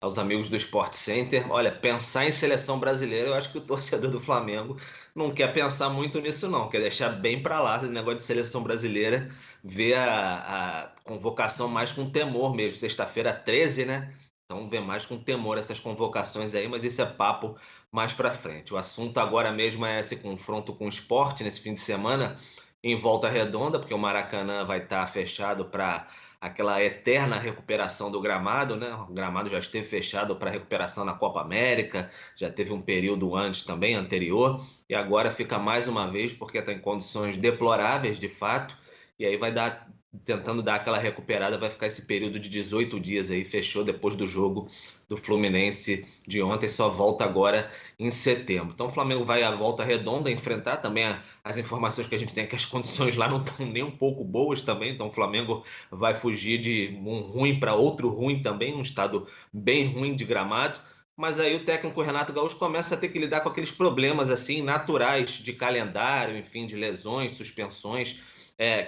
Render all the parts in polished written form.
aos amigos do Sport Center. Olha, pensar em seleção brasileira, eu acho que o torcedor do Flamengo não quer pensar muito nisso, não. Quer deixar bem para lá esse negócio de seleção brasileira, ver a convocação mais com temor mesmo. Sexta-feira 13, né? Então vê mais com temor essas convocações aí, mas isso é papo mais para frente. O assunto agora mesmo é esse confronto com o Sport nesse fim de semana em Volta Redonda, porque o Maracanã vai estar fechado para aquela eterna recuperação do gramado, né? O gramado já esteve fechado para recuperação na Copa América, já teve um período antes também, anterior, e agora fica mais uma vez porque está em condições deploráveis de fato, e aí vai dar, tentando dar aquela recuperada, vai ficar esse período de 18 dias aí, fechou depois do jogo do Fluminense de ontem, só volta agora em setembro. Então o Flamengo vai à Volta Redonda enfrentar também as informações que a gente tem é que as condições lá não estão nem um pouco boas também, então o Flamengo vai fugir de um ruim para outro ruim também, um estado bem ruim de gramado. Mas aí o técnico Renato Gaúcho começa a ter que lidar com aqueles problemas assim naturais de calendário, enfim, de lesões, suspensões,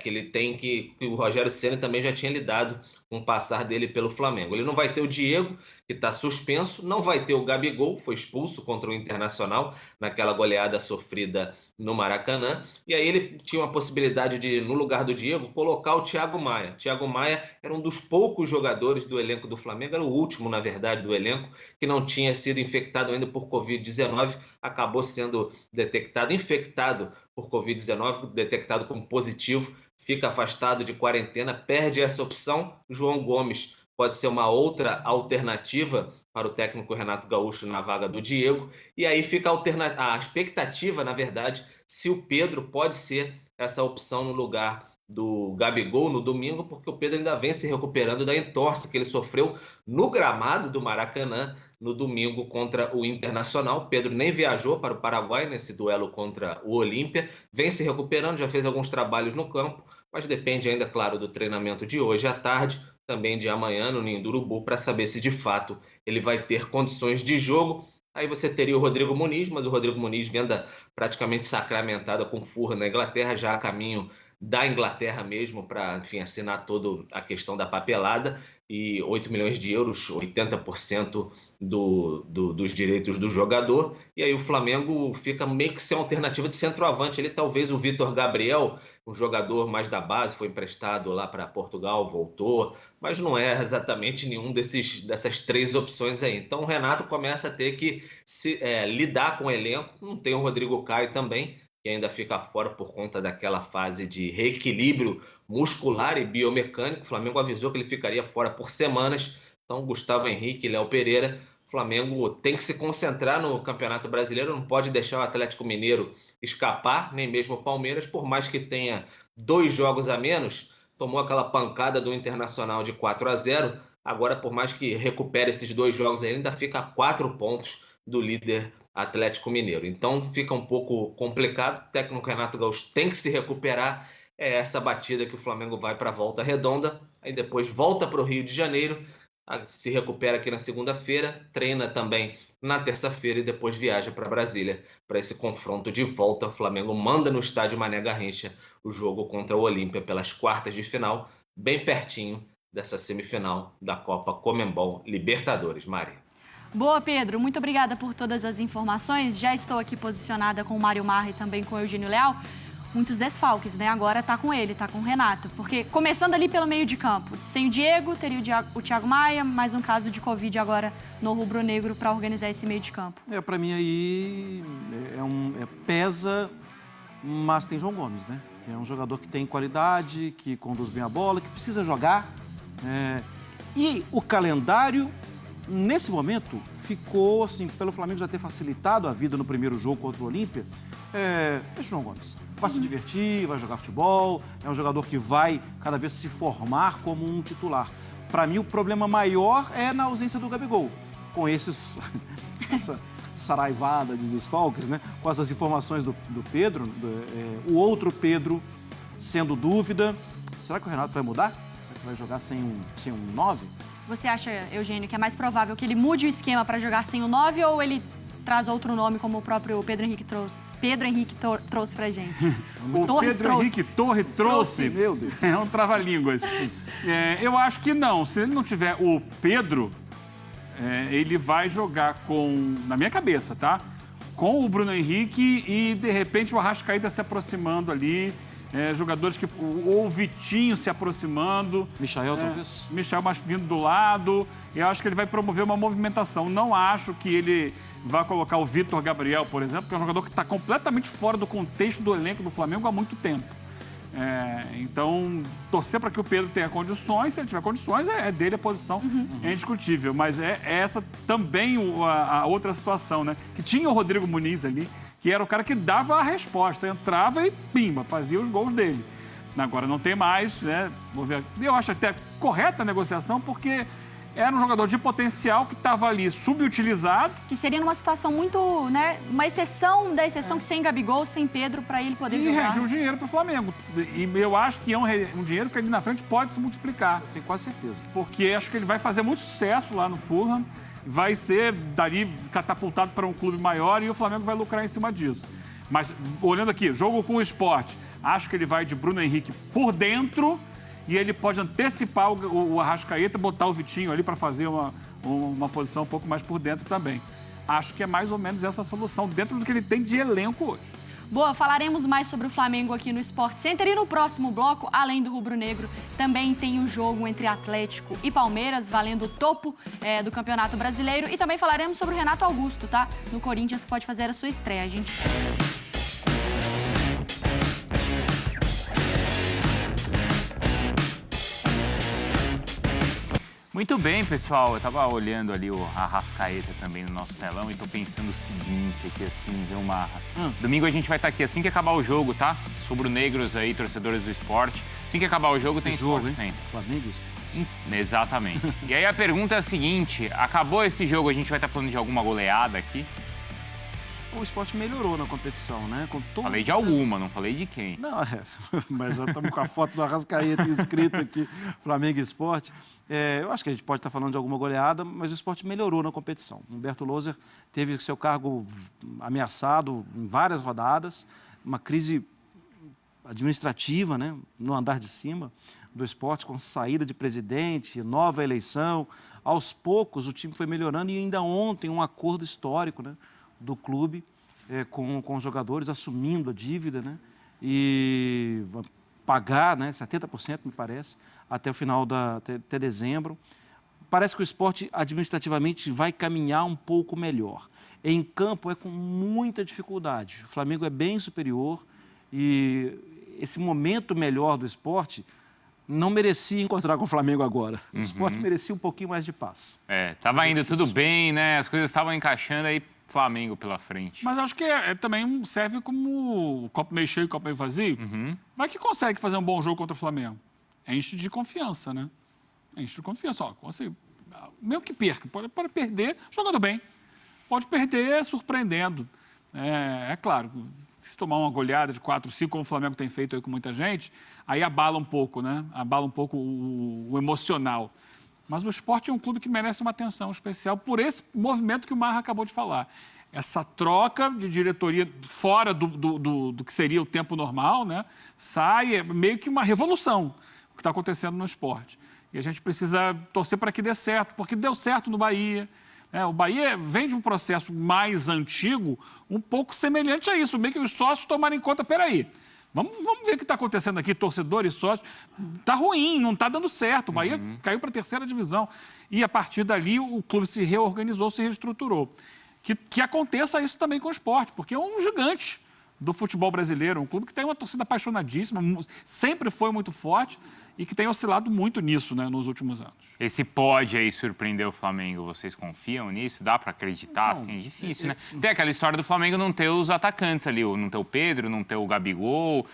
que ele tem que o Rogério Ceni também já tinha lidado com o passar dele pelo Flamengo. Ele não vai ter o Diego, que está suspenso, não vai ter o Gabigol, foi expulso contra o Internacional naquela goleada sofrida no Maracanã, e aí ele tinha uma possibilidade de, no lugar do Diego, colocar o Thiago Maia. Thiago Maia era um dos poucos jogadores do elenco do Flamengo, era o último, na verdade, do elenco, que não tinha sido infectado ainda por Covid-19, acabou sendo detectado, infectado por Covid-19, detectado como positivo, fica afastado de quarentena, perde essa opção. João Gomes pode ser uma outra alternativa para o técnico Renato Gaúcho na vaga do Diego, e aí fica a expectativa, na verdade, se o Pedro pode ser essa opção no lugar do Gabigol no domingo, porque o Pedro ainda vem se recuperando da entorse que ele sofreu no gramado do Maracanã no domingo contra o Internacional. Pedro nem viajou para o Paraguai nesse duelo contra o Olímpia, vem se recuperando, já fez alguns trabalhos no campo, mas depende ainda, claro, do treinamento de hoje à tarde, também de amanhã no Ninho do Urubu, para saber se de fato ele vai ter condições de jogo. Aí você teria o Rodrigo Muniz, mas o Rodrigo Muniz venda praticamente sacramentada com Fulham na Inglaterra, já a caminho da Inglaterra mesmo, para, enfim, assinar toda a questão da papelada, e 8 milhões de euros, 80% dos direitos do jogador, e aí o Flamengo fica meio que sem alternativa de centroavante. Ele talvez o Vitor Gabriel, um jogador mais da base, foi emprestado lá para Portugal, voltou, mas não é exatamente nenhum dessas três opções aí. Então o Renato começa a ter que lidar com o elenco. Não tem o Rodrigo Caio também, que ainda fica fora por conta daquela fase de reequilíbrio muscular e biomecânico. O Flamengo avisou que ele ficaria fora por semanas. Então Gustavo Henrique e Léo Pereira, o Flamengo tem que se concentrar no Campeonato Brasileiro, não pode deixar o Atlético Mineiro escapar, nem mesmo o Palmeiras, por mais que tenha 2 jogos a menos, tomou aquela pancada do Internacional de 4-0. Agora, por mais que recupere esses 2 jogos, ainda fica a 4 pontos do líder Atlético Mineiro. Então fica um pouco complicado. O técnico Renato Gaúcho tem que se recuperar. É essa batida que o Flamengo vai para a Volta Redonda, aí depois volta para o Rio de Janeiro, se recupera aqui na segunda-feira, treina também na terça-feira e depois viaja para Brasília para esse confronto de volta. O Flamengo manda no estádio Mané Garrincha o jogo contra o Olímpia pelas quartas de final, bem pertinho dessa semifinal da Copa Conmebol Libertadores. Mari. Boa, Pedro. Muito obrigada por todas as informações. Já estou aqui posicionada com o Mário Marra e também com o Eugênio Leal. Muitos desfalques, né? Agora tá com ele, tá com o Renato. Porque começando ali pelo meio de campo, sem o Diego, teria o Thiago Maia, mais um caso de Covid agora no rubro-negro para organizar esse meio de campo. Para mim aí pesa, mas tem João Gomes, né? Que é um jogador que tem qualidade, que conduz bem a bola, que precisa jogar. E o calendário, nesse momento, ficou, assim, pelo Flamengo já ter facilitado a vida no primeiro jogo contra o Olímpia, deixa o João Gomes. Vai se divertir, vai jogar futebol, é um jogador que vai cada vez se formar como um titular. Para mim, o problema maior é na ausência do Gabigol. Com essa saraivada de desfalques, né? Com essas informações do Pedro, o outro Pedro sendo dúvida. Será que o Renato vai mudar? Vai jogar sem um 9? Você acha, Eugênio, que é mais provável que ele mude o esquema para jogar sem o 9 ou ele traz outro nome, como o próprio Pedro Henrique trouxe pra gente? O Pedro Henrique Torres trouxe. Meu Deus. É um trava-línguas. Eu acho que não. Se ele não tiver o Pedro, ele vai jogar na minha cabeça, tá? Com o Bruno Henrique e, de repente, o Arrascaeta se aproximando ali. Jogadores que... Ou o Vitinho se aproximando. Michael, talvez? Michael mais vindo do lado. Eu acho que ele vai promover uma movimentação. Não acho que ele vai colocar o Vitor Gabriel, por exemplo, que é um jogador que está completamente fora do contexto do elenco do Flamengo há muito tempo. Então, torcer para que o Pedro tenha condições. Se ele tiver condições, é dele a posição. É indiscutível. Mas é essa também a outra situação, né? Que tinha o Rodrigo Muniz ali, que era o cara que dava a resposta, entrava e pimba, fazia os gols dele. Agora não tem mais, né? Vou ver. Eu acho até correta a negociação, porque era um jogador de potencial que estava ali subutilizado. Que seria numa situação muito, né? Uma exceção da exceção que sem Gabigol, sem Pedro, para ele poder jogar. E rende um dinheiro para o Flamengo. E eu acho que é um dinheiro que ali na frente pode se multiplicar. Tenho quase certeza. Porque acho que ele vai fazer muito sucesso lá no Fulham. Vai ser dali catapultado para um clube maior e o Flamengo vai lucrar em cima disso. Mas, olhando aqui, jogo com o Sport, acho que ele vai de Bruno Henrique por dentro e ele pode antecipar o Arrascaeta, botar o Vitinho ali para fazer uma posição um pouco mais por dentro também. Acho que é mais ou menos essa solução, dentro do que ele tem de elenco hoje. Boa, falaremos mais sobre o Flamengo aqui no Sport Center. E no próximo bloco, além do rubro-negro, também tem o jogo entre Atlético e Palmeiras, valendo o topo do Campeonato Brasileiro. E também falaremos sobre o Renato Augusto, tá? No Corinthians, que pode fazer a sua estreia, gente. Muito bem, pessoal. Eu tava olhando ali o Arrascaeta também no nosso telão e tô pensando o seguinte aqui, assim, viu, Marra? Domingo a gente vai estar aqui assim que acabar o jogo, tá? Rubro-negros aí, torcedores do esporte. Assim que acabar o jogo, tem Sport Center. Flamengo e Sport. Exatamente. E aí a pergunta é a seguinte, acabou esse jogo, a gente vai estar falando de alguma goleada aqui? O Sport melhorou na competição, né? Falei de alguma, não falei de quem. Não, mas já estamos com a foto do Arrascaeta escrito aqui, Flamengo e Sport. Eu acho que a gente pode estar falando de alguma goleada, mas o Sport melhorou na competição. Humberto Loser teve seu cargo ameaçado em várias rodadas, uma crise administrativa, né, no andar de cima do Sport, com saída de presidente, nova eleição. Aos poucos o time foi melhorando e ainda ontem um acordo histórico, né, do clube com os jogadores, assumindo a dívida, né, e pagar, né, 70%, me parece, até o final até dezembro. Parece que o Sport administrativamente vai caminhar um pouco melhor. Em campo é com muita dificuldade. O Flamengo é bem superior e esse momento melhor do Sport não merecia encontrar com o Flamengo agora. O Sport merecia um pouquinho mais de paz. Tava indo tudo bem, né? As coisas estavam encaixando aí, Flamengo pela frente. Mas acho que também serve como copo meio cheio e copo meio vazio. Vai que consegue fazer um bom jogo contra o Flamengo. Enche de confiança, né? Enche de confiança. Ó, consegue, mesmo que perca, pode perder jogando bem. Pode perder surpreendendo. É claro, se tomar uma goleada de 4, 5, como o Flamengo tem feito aí com muita gente, aí abala um pouco, né? Abala um pouco o emocional. Mas o Sport é um clube que merece uma atenção especial por esse movimento que o Marra acabou de falar. Essa troca de diretoria fora do que seria o tempo normal, né? Sai meio que uma revolução o que está acontecendo no Sport. E a gente precisa torcer para que dê certo, porque deu certo no Bahia. O Bahia vem de um processo mais antigo, um pouco semelhante a isso, meio que os sócios tomarem conta, peraí, vamos ver o que está acontecendo aqui, torcedores, sócios, está ruim, não está dando certo, o Bahia caiu para a 3ª divisão, e a partir dali o clube se reorganizou, se reestruturou. Que aconteça isso também com o Sport, porque é um gigante do futebol brasileiro, um clube que tem uma torcida apaixonadíssima, sempre foi muito forte e que tem oscilado muito nisso, né, nos últimos anos. Esse pode aí surpreender o Flamengo, vocês confiam nisso? Dá para acreditar? Então, assim, é difícil, né? Tem aquela história do Flamengo não ter os atacantes ali, não ter o Pedro, não ter o Gabigol,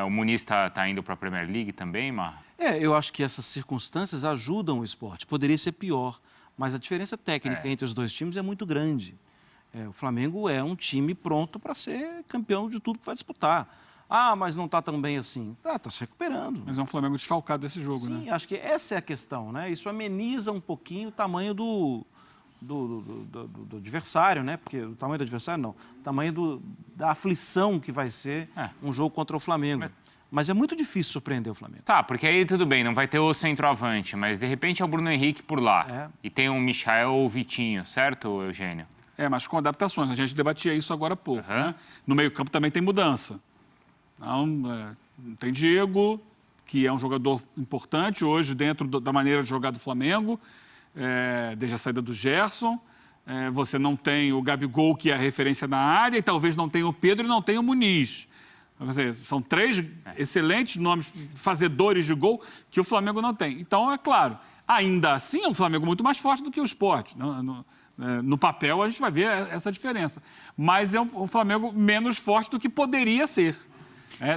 o Muniz tá indo para a Premier League também, Mar? Eu acho que essas circunstâncias ajudam o Sport. Poderia ser pior, mas a diferença técnica entre os dois times é muito grande. O Flamengo é um time pronto para ser campeão de tudo que vai disputar. Mas não está tão bem assim. Está se recuperando. Mas é um Flamengo desfalcado desse jogo, né? Sim, acho que essa é a questão, né? Isso ameniza um pouquinho o tamanho do adversário, né? Porque o tamanho do adversário, não. O tamanho da aflição que vai ser um jogo contra o Flamengo. Mas é muito difícil surpreender o Flamengo. Tá, porque aí tudo bem, não vai ter o centroavante, mas de repente é o Bruno Henrique por lá. É. E tem o Michael ou o Vitinho, certo, Eugênio? Mas com adaptações. A gente debatia isso agora há pouco. Né? No meio-campo também tem mudança. Então, tem Diego, que é um jogador importante hoje dentro da maneira de jogar do Flamengo, desde a saída do Gerson. Você não tem o Gabigol, que é a referência na área, e talvez não tenha o Pedro e não tenha o Muniz. Quer dizer, são 3 excelentes nomes fazedores de gol que o Flamengo não tem. Então, é claro, ainda assim é um Flamengo muito mais forte do que o Sport. No papel a gente vai ver essa diferença. Mas é um Flamengo menos forte do que poderia ser.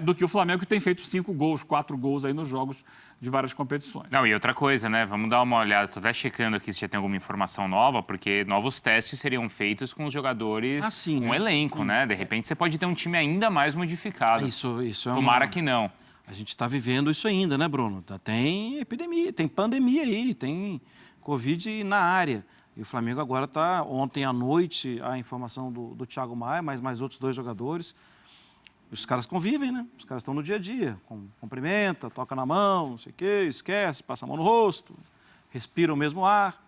Do que o Flamengo que tem feito 5 gols, 4 gols aí nos jogos de várias competições. Não, e outra coisa, né? Vamos dar uma olhada. Estou até checando aqui se já tem alguma informação nova, porque novos testes seriam feitos com os jogadores, com o elenco, né? De repente você pode ter um time ainda mais modificado. Isso é Tomara que não. A gente está vivendo isso ainda, né, Bruno? Tem epidemia, tem pandemia aí, tem Covid na área. E o Flamengo agora está, ontem à noite, a informação do Thiago Maia, mais outros 2 jogadores. Os caras convivem, né? Os caras estão no dia a dia. Cumprimenta, toca na mão, não sei o quê, esquece, passa a mão no rosto, respira o mesmo ar.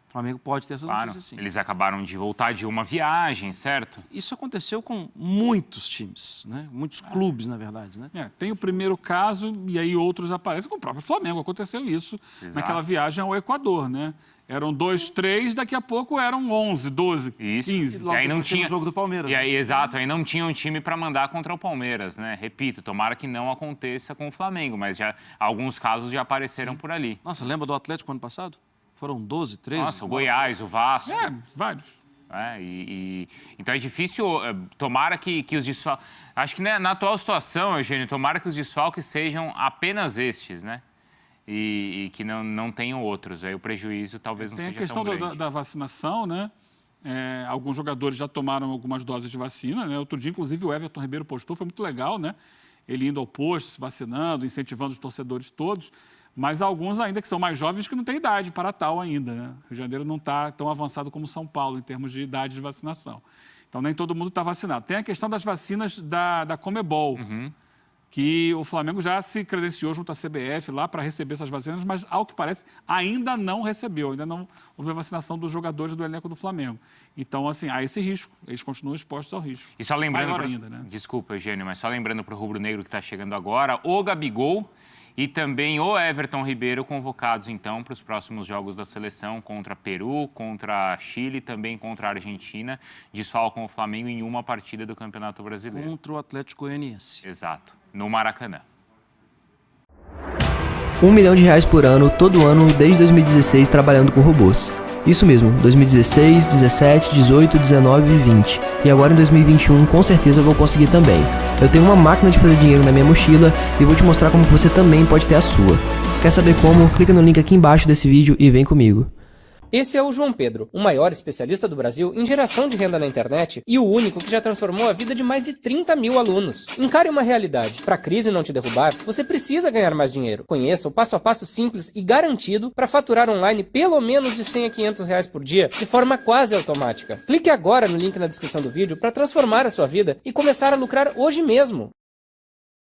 O Flamengo pode ter essas notícias, sim. Eles acabaram de voltar de uma viagem, certo? Isso aconteceu com muitos times, né? Muitos clubes, na verdade, né? Tem o primeiro caso e aí outros aparecem. Com o próprio Flamengo aconteceu isso. Exato. Naquela viagem ao Equador, né? Eram 2, 3, daqui a pouco eram 11, 12, isso. 15. E aí não tinha o jogo do Palmeiras. E aí, exato, aí não tinha um time para mandar contra o Palmeiras, né? Repito, tomara que não aconteça com o Flamengo, mas já alguos casos já apareceram por ali. Nossa, lembra do Atlético ano passado? Foram 12, 13? Nossa, o Goiás, o Vasco. Vários. Então é difícil, tomara que os desfalques... Acho que na atual situação, Eugênio, tomara que os desfalques sejam apenas estes, né? E que não tenham outros. Aí o prejuízo talvez não seja tão grande. Tem a questão da vacinação, né? Alguns jogadores já tomaram algumas doses de vacina, né? Outro dia, inclusive, o Everton Ribeiro postou, foi muito legal, né? Ele indo ao posto, se vacinando, incentivando os torcedores todos. Mas alguns ainda que são mais jovens que não têm idade para tal ainda, né? O Rio de Janeiro não está tão avançado como São Paulo em termos de idade de vacinação. Então, nem todo mundo está vacinado. Tem a questão das vacinas da Conmebol, que o Flamengo já se credenciou junto à CBF lá para receber essas vacinas, mas, ao que parece, ainda não recebeu, ainda não houve a vacinação dos jogadores do elenco do Flamengo. Então, assim, há esse risco, eles continuam expostos ao risco. E só lembrando, ainda, né? Desculpa, Eugênio, mas só lembrando para o rubro-negro que está chegando agora, o Gabigol e também o Everton Ribeiro convocados, então, para os próximos jogos da seleção contra Peru, contra Chile e também contra a Argentina. Desfalcam o Flamengo em uma partida do Campeonato Brasileiro. Contra o Atlético Goianiense. Exato, no Maracanã. R$1 milhão por ano, todo ano, desde 2016, trabalhando com robôs. Isso mesmo, 2016, 17, 18, 19 e 20. E agora em 2021, com certeza eu vou conseguir também. Eu tenho uma máquina de fazer dinheiro na minha mochila e vou te mostrar como você também pode ter a sua. Quer saber como? Clica no link aqui embaixo desse vídeo e vem comigo. Esse é o João Pedro, o maior especialista do Brasil em geração de renda na internet e o único que já transformou a vida de mais de 30 mil alunos. Encare uma realidade. Para a crise não te derrubar, você precisa ganhar mais dinheiro. Conheça o passo a passo simples e garantido para faturar online pelo menos de R$100 a R$500 por dia, de forma quase automática. Clique agora no link na descrição do vídeo para transformar a sua vida e começar a lucrar hoje mesmo.